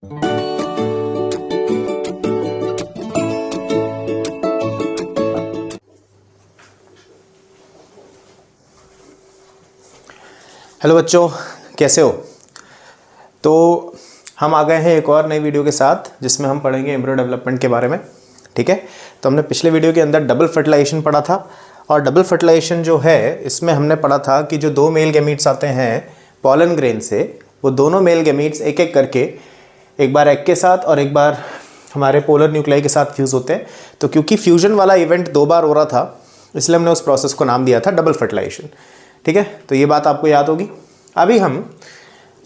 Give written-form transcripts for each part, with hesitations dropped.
Hello बच्चों, कैसे हो? तो हम आ गए हैं एक और नई वीडियो के साथ जिसमें हम पढ़ेंगे एम्ब्रियो डेवलपमेंट के बारे में। ठीक है, तो हमने पिछले वीडियो के अंदर डबल फर्टिलाइजेशन पढ़ा था और डबल फर्टिलाइजेशन जो है इसमें हमने पढ़ा था कि जो दो मेल गैमीट्स आते हैं पॉलन ग्रेन से, वो दोनों मेल गैमीट्स एक एक करके एक बार एग के साथ और एक बार हमारे पोलर न्यूक्लियाई के साथ फ्यूज़ होते हैं। तो क्योंकि फ्यूजन वाला इवेंट दो बार हो रहा था इसलिए हमने उस प्रोसेस को नाम दिया था डबल फर्टिलाइजेशन। ठीक है, तो ये बात आपको याद होगी। अभी हम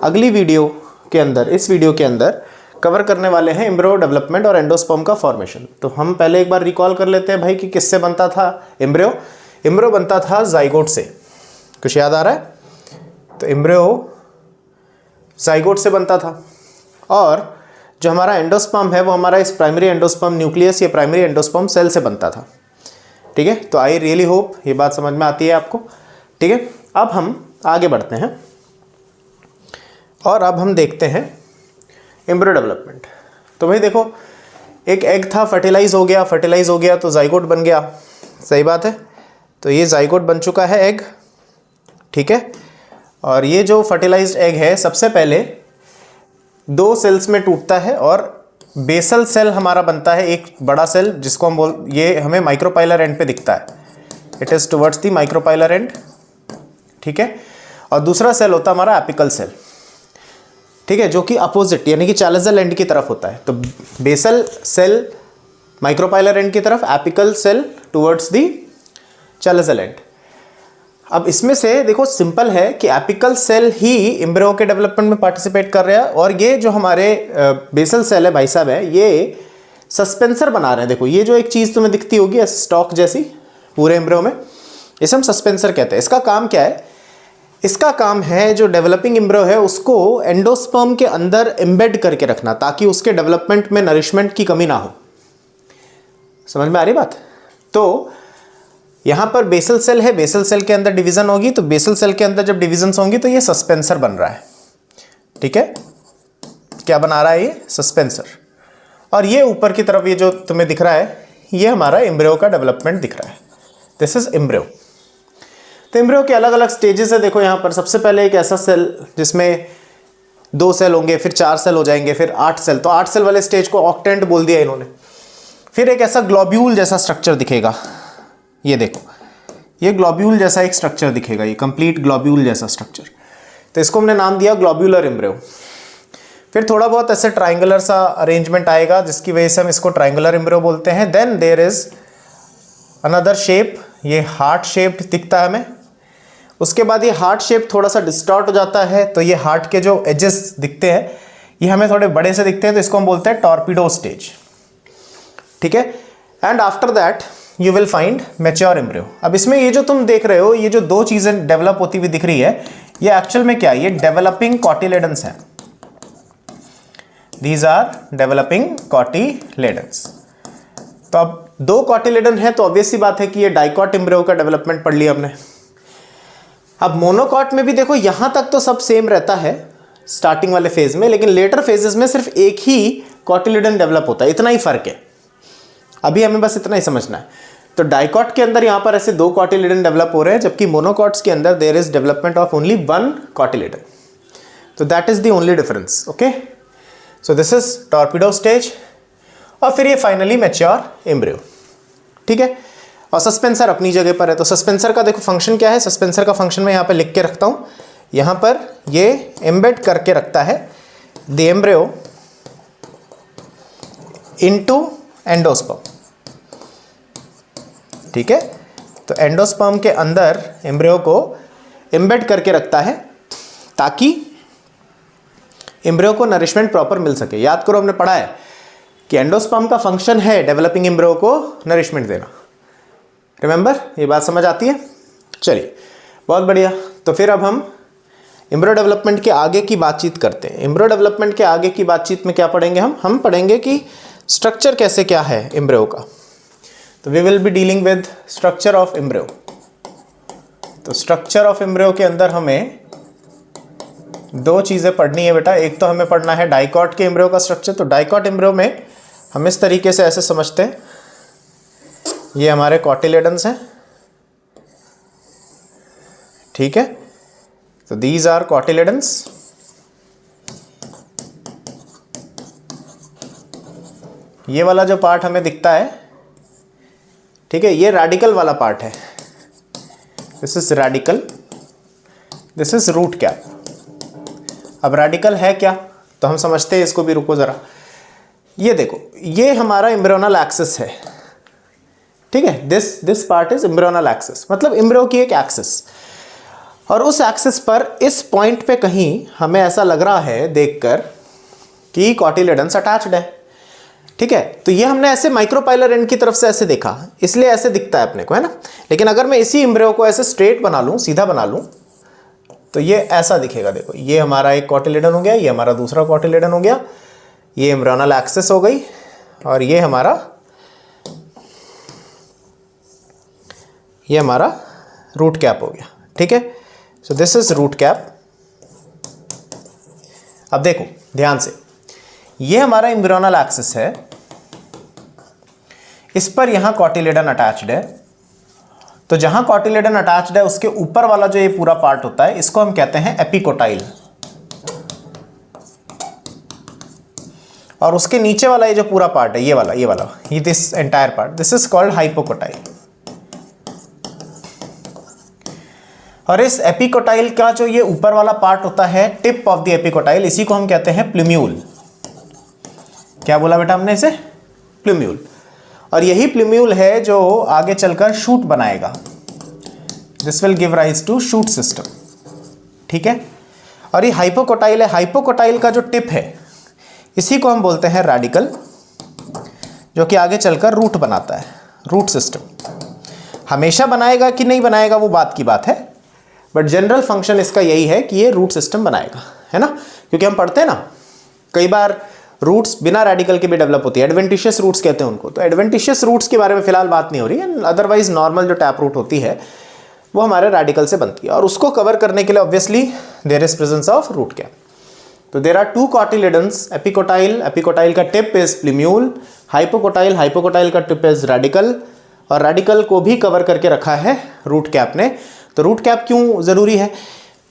अगली वीडियो के अंदर, इस वीडियो के अंदर कवर करने वाले हैं एम्ब्रियो डेवलपमेंट और एंडोस्पर्म का फॉर्मेशन। तो हम पहले एक बार रिकॉल कर लेते हैं भाई कि किससे बनता था एम्ब्रियो। एम्ब्रियो बनता था जाइगोट से। कुछ याद आ रहा है? तो एम्ब्रियो जाइगोट से बनता था और जो हमारा एंडोस्पर्म है वो हमारा इस प्राइमरी एंडोस्पर्म न्यूक्लियस या प्राइमरी एंडोस्पर्म सेल से बनता था। ठीक है, तो आई रियली होप ये बात समझ में आती है आपको। ठीक है, अब हम आगे बढ़ते हैं और अब हम देखते हैं एम्ब्रियो डेवलपमेंट। तो भाई देखो, एक एग था, फर्टिलाइज हो गया तो जाइगोट बन गया। सही बात है, तो ये जाइगोट बन चुका है एग। ठीक है, और ये जो फर्टिलाइज्ड एग है सबसे पहले दो सेल्स में टूटता है और बेसल सेल हमारा बनता है, एक बड़ा सेल जिसको हम ये हमें माइक्रोपाइलर एंड पे दिखता है। It is towards the micropylar and. ठीक है, और दूसरा सेल होता है हमारा एपिकल सेल। ठीक है, जो कि अपोजिट यानी कि चैलेंजर एंड की तरफ होता है। तो बेसल सेल माइक्रोपाइलर एंड की तरफ, apical cell towards the chalazal end. अब इसमें से देखो सिंपल है कि एपिकल सेल ही एम्ब्रियो के डेवलपमेंट में पार्टिसिपेट कर रहा है और ये जो हमारे बेसल सेल है भाई साहब है, ये सस्पेंसर बना रहे हैं। देखो ये जो एक चीज़ तुम्हें दिखती होगी ऐसे स्टॉक जैसी पूरे एम्ब्रियो में, इसे हम सस्पेंसर कहते हैं। इसका काम क्या है? इसका काम है जो डेवलपिंग एम्ब्रियो है उसको एंडोस्पर्म के अंदर एम्बेड करके रखना ताकि उसके डेवलपमेंट में नरिशमेंट की कमी ना हो। समझ में आ रही बात? तो यहां पर बेसल सेल है, बेसल सेल के अंदर डिवीजन होगी, तो बेसल सेल के अंदर जब डिविजन्स होंगी तो ये सस्पेंसर बन रहा है। ठीक है, क्या बना रहा है ये? सस्पेंसर। और ये ऊपर की तरफ ये जो तुम्हें दिख रहा है ये हमारा एम्ब्रियो का डेवलपमेंट दिख रहा है। This is embryo. तो एम्ब्रियो के अलग अलग स्टेजेस है। देखो यहाँ पर सबसे पहले एक ऐसा सेल जिसमें दो सेल होंगे, फिर चार सेल हो जाएंगे, फिर 8 सेल। तो 8 सेल वाले स्टेज को ऑक्टेंट बोल दिया इन्होंने। फिर एक ऐसा ग्लोब्यूल जैसा स्ट्रक्चर दिखेगा। ये देखो, ये ग्लोब्यूल जैसा एक स्ट्रक्चर दिखेगा, ये कंप्लीट ग्लोब्यूल जैसा स्ट्रक्चर। तो इसको हमने नाम दिया ग्लोब्यूलर एम्ब्रियो। फिर थोड़ा बहुत ऐसे ट्राइंगुलर सा अरेंजमेंट आएगा जिसकी वजह से हम इसको ट्राइंगुलर एम्ब्रियो बोलते हैं। Then there is another shape, ये हार्ट शेप्ड दिखता है हमें। उसके बाद ये हार्ट शेप थोड़ा सा डिस्टॉर्ट हो जाता है, तो ये हार्ट के जो एजेस दिखते हैं ये हमें थोड़े बड़े से दिखते हैं, तो इसको हम बोलते हैं टॉर्पिडो स्टेज। ठीक है, and after that you will find mature embryo. अब इसमें ये जो तुम देख रहे हो, ये जो दो चीजें डेवलप होती हुई दिख रही है, ये एक्चुअल में क्या है? ये डेवलपिंग कॉटिलेडन्स हैं। These are developing cotyledons. तो अब दो कॉटिलेडन है तो ऑब्वियस सी बात है कि ये डाइकॉट एम्ब्रियो का डेवलपमेंट पढ़ लिया हमने। अब मोनोकॉट में भी देखो यहां तक तो सब सेम रहता है स्टार्टिंग वाले फेज में, लेकिन लेटर फेजेस में सिर्फ एक ही कॉटिलेडन डेवलप होता है, इतना ही फर्क है। अभी हमें बस इतना ही समझना है। तो डाइकॉट के अंदर यहां पर ऐसे दो कॉटिलेडन डेवलप हो रहे हैं, जबकि मोनोकॉट्स के अंदर there is development of only one cotyledon. तो that is the only difference. Okay, so this is torpedo stage और फिर ये फाइनली मैच्योर एम्ब्रियो। ठीक है, और सस्पेंसर अपनी जगह पर है। तो सस्पेंसर का देखो फंक्शन क्या है? सस्पेंसर का फंक्शन मैं यहाँ पर लिख के रखता हूँ। यहाँ पर ये एम्बेड करके रखता है द एम्ब्रियो इनटू एंडोस्पर्म। ठीक है, तो एंडोस्पर्म के अंदर एम्ब्रियो को एम्बेड करके रखता है ताकि एम्ब्रियो को नरिशमेंट प्रॉपर मिल सके। याद करो, हमने पढ़ा है कि एंडोस्पर्म का फंक्शन है डेवलपिंग एम्ब्रियो को नरिशमेंट देना। रिमेंबर, ये बात समझ आती है? चलिए, बहुत बढ़िया। तो फिर अब हम एम्ब्रियो डेवलपमेंट के आगे की बातचीत करते हैं। एम्ब्रियो डेवलपमेंट के आगे की बातचीत में क्या पढ़ेंगे हम पढ़ेंगे कि स्ट्रक्चर कैसे क्या है एम्ब्रियो का। तो we will be dealing with structure of embryo. तो स्ट्रक्चर ऑफ एम्ब्रियो के अंदर हमें दो चीज़ें पढ़नी है बेटा। एक तो हमें पढ़ना है डाइकॉट के एम्ब्रियो का स्ट्रक्चर। तो डाइकॉट एम्ब्रियो में हम इस तरीके से ऐसे समझते हैं, ये हमारे कॉटिलेडन्स हैं, ठीक है। तो दीज आर कॉटिलेडन्स। ये वाला जो पार्ट हमें दिखता है, ठीक है, ये रेडिकल वाला पार्ट है। This is radicle, this is root cap. अब रेडिकल है क्या, तो हम समझते हैं इसको भी। रुको जरा, ये देखो, ये हमारा एम्ब्रियोनल एक्सिस है, ठीक है। This part is embryonal axis, मतलब एम्ब्रियो की एक एक्सिस। और उस एक्सिस पर इस पॉइंट पे कहीं हमें ऐसा लग रहा है देखकर कि कॉटिलेडन्स अटैच्ड है, ठीक है। तो ये हमने ऐसे माइक्रोपाइलर एंड की तरफ से ऐसे देखा, इसलिए ऐसे दिखता है अपने को, है ना। लेकिन अगर मैं इसी एम्ब्रियो को ऐसे स्ट्रेट बना लूँ, सीधा बना लूँ, तो ये ऐसा दिखेगा। देखो, ये हमारा एक कॉटिलेडन हो गया, ये हमारा दूसरा कॉटिलेडन हो गया, ये एम्ब्रियोनल एक्सिस हो गई, और ये हमारा रूट कैप हो गया, ठीक है। So this is root cap. अब देखो ध्यान से, ये हमारा एम्ब्रियोनल एक्सिस है, इस पर यहां कॉटिलेडन अटैच्ड है। तो जहां कॉटिलेडन अटैच्ड है उसके ऊपर वाला जो ये पूरा पार्ट होता है, इसको हम कहते हैं एपिकोटाइल। और उसके नीचे वाला ये जो पूरा पार्ट है, ये this entire part, this is called hypocotyl. और इस एपिकोटाइल का जो ये ऊपर वाला पार्ट होता है, टिप ऑफ द एपिकोटाइल, इसी को हम कहते हैं प्लूम्यूल। क्या बोला बेटा हमने इसे? प्लूम्यूल। और यही प्लूम्यूल है जो आगे चलकर शूट बनाएगा। This will give rise to shoot system, ठीक है। और ये हाइपोकोटाइल है, हाइपोकोटाइल का जो टिप है इसी को हम बोलते हैं रेडिकल, जो कि आगे चलकर रूट बनाता है, रूट सिस्टम। हमेशा बनाएगा कि नहीं बनाएगा वो बात की बात है, बट जनरल फंक्शन इसका यही है कि ये रूट सिस्टम बनाएगा, है ना। क्योंकि हम पढ़ते हैं ना, कई बार रूट्स बिना रेडिकल के भी डेवलप होती है, एडवेंटिशियस रूट्स कहते हैं उनको। तो एडवेंटिशियस रूट्स के बारे में फिलहाल बात नहीं हो रही है, अदरवाइज नॉर्मल जो टैप रूट होती है वो हमारे रेडिकल से बनती है। और उसको कवर करने के लिए obviously there is presence of root cap. तो there are two cotyledons, epicotyl, epicotyl का tip is plumule, hypocotyl, hypocotyl का टिप इज रेडिकल, और रेडिकल को भी कवर करके रखा है रूट कैप ने। तो रूट कैप क्यों ज़रूरी है?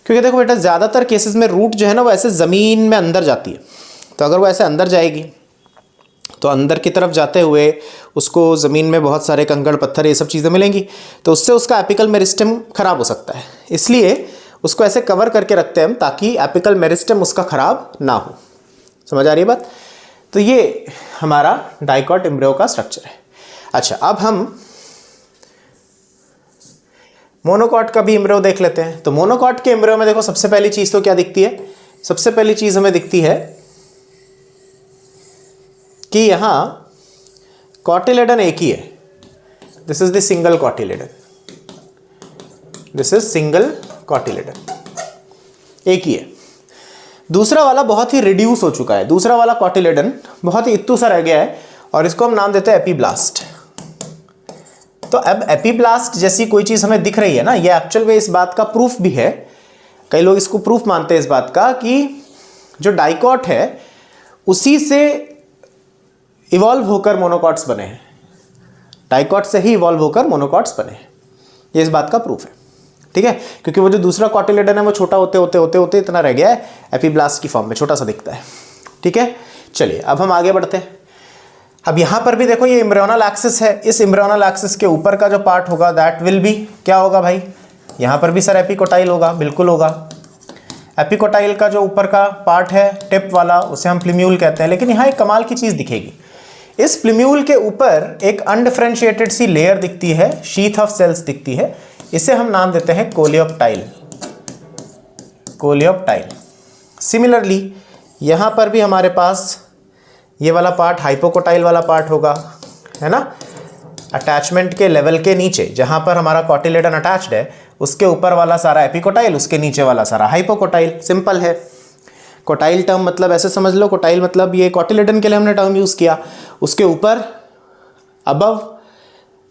क्योंकि देखो बेटा, ज़्यादातर केसेस में रूट जो है ना वो ऐसे ज़मीन में अंदर जाती है। तो अगर वो ऐसे अंदर जाएगी तो अंदर की तरफ जाते हुए उसको ज़मीन में बहुत सारे कंकड़ पत्थर ये सब चीज़ें मिलेंगी, तो उससे उसका एपिकल मेरिस्टम ख़राब हो सकता है। इसलिए उसको ऐसे कवर करके रखते हैं हम, ताकि एपिकल मेरिस्टम उसका ख़राब ना हो। समझ आ रही है बात? तो ये हमारा डाइकॉट एम्ब्रियो का स्ट्रक्चर है। अच्छा, अब हम मोनोकॉट का भी एम्ब्रियो देख लेते हैं। तो मोनोकॉट के एम्ब्रियो में देखो, सबसे पहली चीज़ तो क्या दिखती है? सबसे पहली चीज़ हमें दिखती है कि यहाँ कॉटिलेडन एक ही है। This is the single cotyledon, this is single cotyledon, एक ही है। दूसरा वाला बहुत ही रिड्यूस हो चुका है, दूसरा वाला कॉटिलेडन बहुत ही इत्तू सा रह गया है, और इसको हम नाम देते हैं एपीब्लास्ट। तो अब एपीब्लास्ट जैसी कोई चीज़ हमें दिख रही है ना, ये एक्चुअल में इस बात का प्रूफ भी है। कई लोग इसको प्रूफ मानते हैं इस बात का कि जो डाइकॉट है उसी से इवॉल्व होकर मोनोकॉट्स बने हैं, डाइकॉट से ही इवॉल्व होकर मोनोकॉट्स बने हैं। ये इस बात का प्रूफ है, ठीक है। क्योंकि वो जो दूसरा कॉटिलेडन है वो छोटा होते होते होते होते इतना रह गया है, एपीब्लास्ट की फॉर्म में छोटा सा दिखता है, ठीक है। चलिए अब हम आगे बढ़ते हैं। अब यहाँ पर भी देखो, ये एम्ब्रियोनल एक्सिस है, इस एम्ब्रियोनल एक्सिस के ऊपर का जो पार्ट होगा दैट विल बी क्या होगा भाई? यहाँ पर भी सर एपिकोटाइल होगा, बिल्कुल होगा। एपिकोटाइल का जो ऊपर का पार्ट है टिप वाला, उसे हम प्लूम्यूल कहते हैं। लेकिन यहाँ एक कमाल की चीज़ दिखेगी, इस प्लूम्यूल के ऊपर एक अनडिफरेंशिएटेड सी लेयर दिखती है, शीथ ऑफ सेल्स दिखती है, इसे हम नाम देते हैं कोलियोप्टाइल, कोलियोप्टाइल। सिमिलरली यहाँ पर भी हमारे पास ये वाला पार्ट हाइपोकोटाइल वाला पार्ट होगा, है ना। अटैचमेंट के लेवल के नीचे जहाँ पर हमारा कॉटिलेडन अटैच्ड है उसके ऊपर वाला सारा एपिकोटाइल, उसके नीचे वाला सारा हाइपोकोटाइल। सिंपल है। कोटाइल टर्म मतलब ऐसे समझ लो, कोटाइल मतलब ये कॉटिलेडन के लिए हमने टर्म यूज़ किया, उसके ऊपर अबव,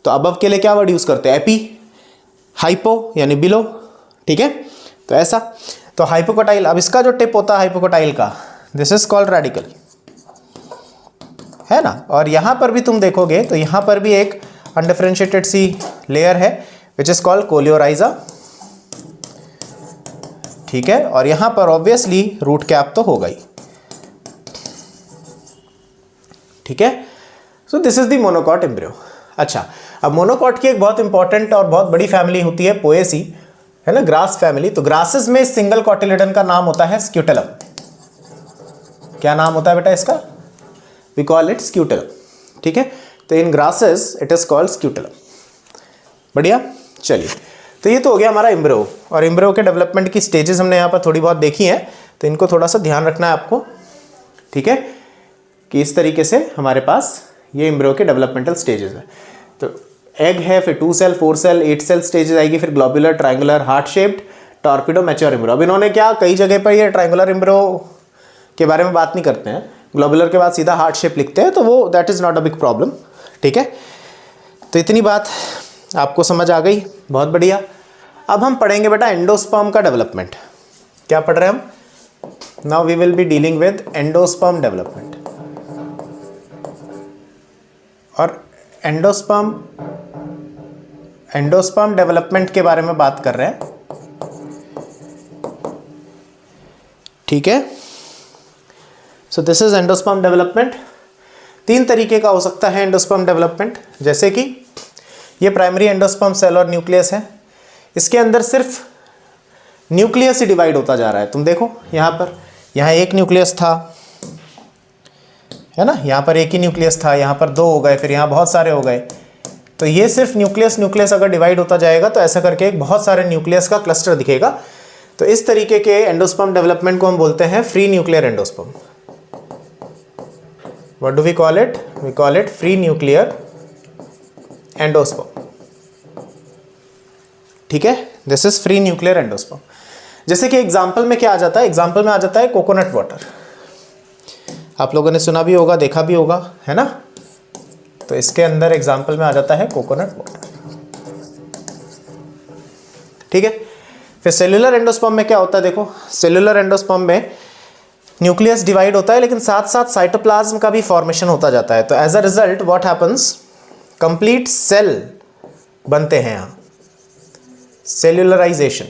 तो अबव के लिए क्या वर्ड यूज़ करते हैं? एपी, हाइपो यानी बिलो, ठीक है। तो ऐसा तो हाइपोकोटाइल, अब इसका जो टिप होता है हाइपोकोटाइल का, दिस इज कॉल्ड रेडिकल, है ना। और यहां पर भी तुम देखोगे तो यहां पर भी एक अनडिफरेंशिएटेड सी लेयर है विच इज कॉल्ड कोलियोराइजा, ठीक है। और यहां पर ऑब्वियसली रूट कैप तो होगा ही, ठीक है। So this is the monocot embryo. अच्छा, अब मोनोकॉट की एक बहुत इंपॉर्टेंट और बहुत बड़ी फैमिली होती है पोएसी, है ना, ग्रास फैमिली। तो ग्रासेस में सिंगल कॉटिलेडन का नाम होता है स्क्यूटेलम। क्या नाम होता है बेटा इसका? वी कॉल इट स्क्यूटेलम, ठीक है। तो in grasses it is called scutellum. बढ़िया, चलिए, तो ये तो हो गया हमारा एम्ब्रियो। और एम्ब्रियो के डेवलपमेंट की स्टेजेस हमने यहाँ पर थोड़ी बहुत देखी हैं, तो इनको थोड़ा सा ध्यान रखना है आपको, ठीक है, कि इस तरीके से हमारे पास ये एम्ब्रियो के डेवलपमेंटल स्टेजेस है। तो एग है, फिर 2 सेल, 4 सेल, 8 सेल स्टेजेस आएगी, फिर globular, triangular, heart shaped, torpedo, mature embryo. अब इन्होंने क्या कई जगह पर ये ट्रायंगुलर एम्ब्रियो के बारे में बात नहीं करते हैं, ग्लोबुलर के बाद सीधा हार्ट शेप लिखते हैं, तो वो that is not a big problem, ठीक है। तो इतनी बात आपको समझ आ गई, बहुत बढ़िया। अब हम पढ़ेंगे बेटा एंडोस्पर्म का डेवलपमेंट। क्या पढ़ रहे हैं हम? Now we will be dealing with endosperm development. और एंडोस्पर्म डेवलपमेंट के बारे में बात कर रहे हैं, ठीक है। So this is endosperm development. 3 तरीके का हो सकता है एंडोस्पर्म डेवलपमेंट, जैसे कि ये प्राइमरी एंडोस्पर्म सेल और न्यूक्लियस है, इसके अंदर सिर्फ न्यूक्लियस ही डिवाइड होता जा रहा है। तुम देखो यहाँ पर, यहाँ एक न्यूक्लियस था, है ना, यहाँ पर एक ही न्यूक्लियस था, यहाँ पर 2 हो गए, फिर यहाँ बहुत सारे हो गए। तो ये सिर्फ न्यूक्लियस अगर डिवाइड होता जाएगा तो ऐसा करके एक बहुत सारे न्यूक्लियस का क्लस्टर दिखेगा। तो इस तरीके के एंडोस्पर्म डेवलपमेंट को हम बोलते हैं free nuclear endosperm. What do we call it? We call it free nuclear endosperm, ठीक है। This is free nuclear endosperm. जैसे कि एग्जाम्पल में क्या आ जाता है? एग्जाम्पल में आ जाता है कोकोनट वाटर। आप लोगों ने सुना भी होगा, देखा भी होगा, है ना। तो इसके अंदर एग्जाम्पल में आ जाता है कोकोनट वाटर, ठीक है। फिर सेल्यूलर एंडोस्पर्म में क्या होता है? देखो, सेल्यूलर एंडोस्पर्म में न्यूक्लियस डिवाइड होता है, लेकिन साथ साथ साइटोप्लाज्म का भी फॉर्मेशन होता जाता है। तो as a result what happens, complete cell बनते हैं यहाँ, सेल्यूलराइजेशन।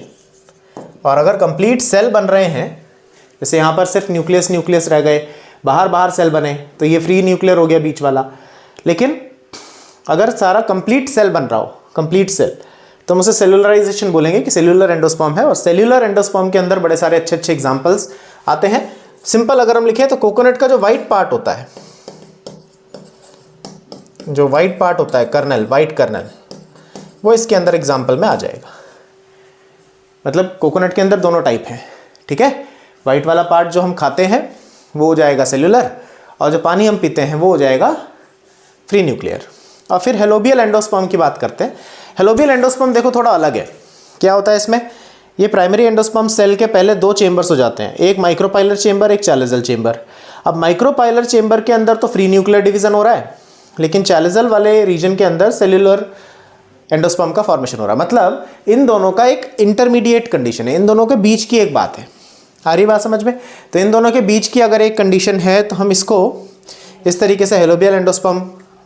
और अगर कंप्लीट सेल बन रहे हैं, जैसे यहाँ पर सिर्फ न्यूक्लियस रह गए, बाहर सेल बने, तो ये फ्री न्यूक्लियर हो गया बीच वाला। लेकिन अगर सारा कंप्लीट सेल बन रहा हो, कंप्लीट सेल, तो हम उसे सेल्यूलराइजेशन बोलेंगे कि सेल्यूलर एंडोस्पर्म है। और सेल्यूलर एंडोस्पर्म के अंदर बड़े सारे अच्छे एग्जांपल्स आते हैं। सिंपल अगर हम लिखें तो कोकोनट का जो वाइट पार्ट होता है, जो वाइट पार्ट होता है, कर्नल, वाइट कर्नल, वो इसके अंदर एग्जाम्पल में आ जाएगा। मतलब कोकोनट के अंदर दोनों टाइप हैं, ठीक है। वाइट वाला पार्ट जो हम खाते हैं वो हो जाएगा सेल्यूलर, और जो पानी हम पीते हैं वो हो जाएगा फ्री न्यूक्लियर। और फिर हेलोबियल एंडोस्पर्म की बात करते हैं। हेलोबियल एंडोस्पर्म देखो थोड़ा अलग है। क्या होता है इसमें? ये प्राइमरी एंडोस्पर्म सेल के पहले 2 चेंबर्स हो जाते हैं, एक माइक्रोपाइलर चेंबर, एक चैलेजल चेंबर। अब माइक्रोपाइलर चेंबर के अंदर तो फ्री न्यूक्लियर डिवीजन हो रहा है, लेकिन चैलेजल वाले रीजन के अंदर सेल्यूलर एंडोस्पर्म का फॉर्मेशन हो रहा है। मतलब इन दोनों का एक इंटरमीडिएट कंडीशन है, इन दोनों के बीच की एक बात है। आ रही बात समझ में? तो इन दोनों के बीच की अगर एक कंडीशन है तो हम इसको इस तरीके से हेलोबियल एंडोस्पर्म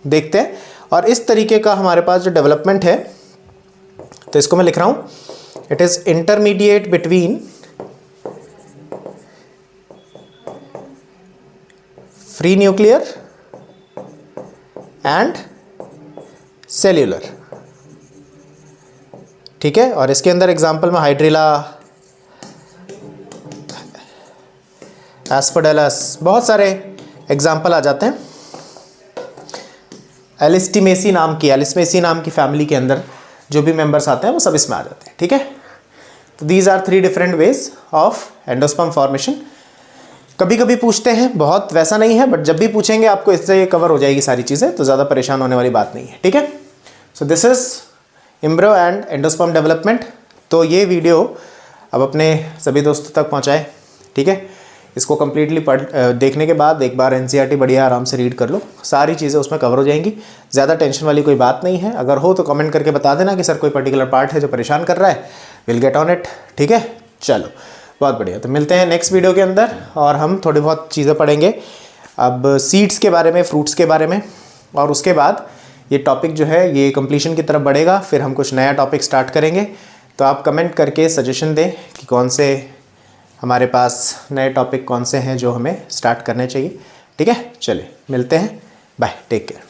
देखते हैं। और इस तरीके का हमारे पास जो डेवलपमेंट है, तो इसको मैं लिख रहा हूँ, it is intermediate between free nuclear and cellular, ठीक है। और इसके अंदर एग्जाम्पल में हाइड्रिला, एस्परडेलस, बहुत सारे एग्जाम्पल आ जाते हैं। एलिस्टिमेसी नाम की फैमिली के अंदर जो भी मेंबर्स आते हैं वो सब इसमें आ जाते हैं, ठीक है। तो these are 3 different ways of endosperm formation. कभी कभी पूछते हैं, बहुत वैसा नहीं है, बट जब भी पूछेंगे आपको इससे कवर हो जाएगी सारी चीज़ें, तो ज़्यादा परेशान होने वाली बात नहीं है, ठीक है। So this is embryo and endosperm development. तो ये वीडियो अब अपने सभी दोस्तों तक पहुँचाए, ठीक है। इसको कम्प्लीटली देखने के बाद एक बार एनसीईआरटी बढ़िया आराम से रीड कर लो, सारी चीज़ें उसमें कवर हो जाएंगी। ज़्यादा टेंशन वाली कोई बात नहीं है। अगर हो तो कमेंट करके बता देना कि सर कोई पर्टिकुलर पार्ट है जो परेशान कर रहा है, विल गेट ऑन इट, ठीक है। चलो बहुत बढ़िया। तो मिलते हैं नेक्स्ट वीडियो के अंदर और हम थोड़ी बहुत चीज़ें पढ़ेंगे अब सीड्स के बारे में, फ्रूट्स के बारे में, और उसके बाद ये टॉपिक जो है ये कंप्लीशन की तरफ बढ़ेगा, फिर हम कुछ नया टॉपिक स्टार्ट करेंगे। तो आप कमेंट करके सजेशन दें कि कौन से हमारे पास नए टॉपिक कौन से हैं जो हमें स्टार्ट करने चाहिए। ठीक है, चलिए मिलते हैं, बाय, टेक केयर।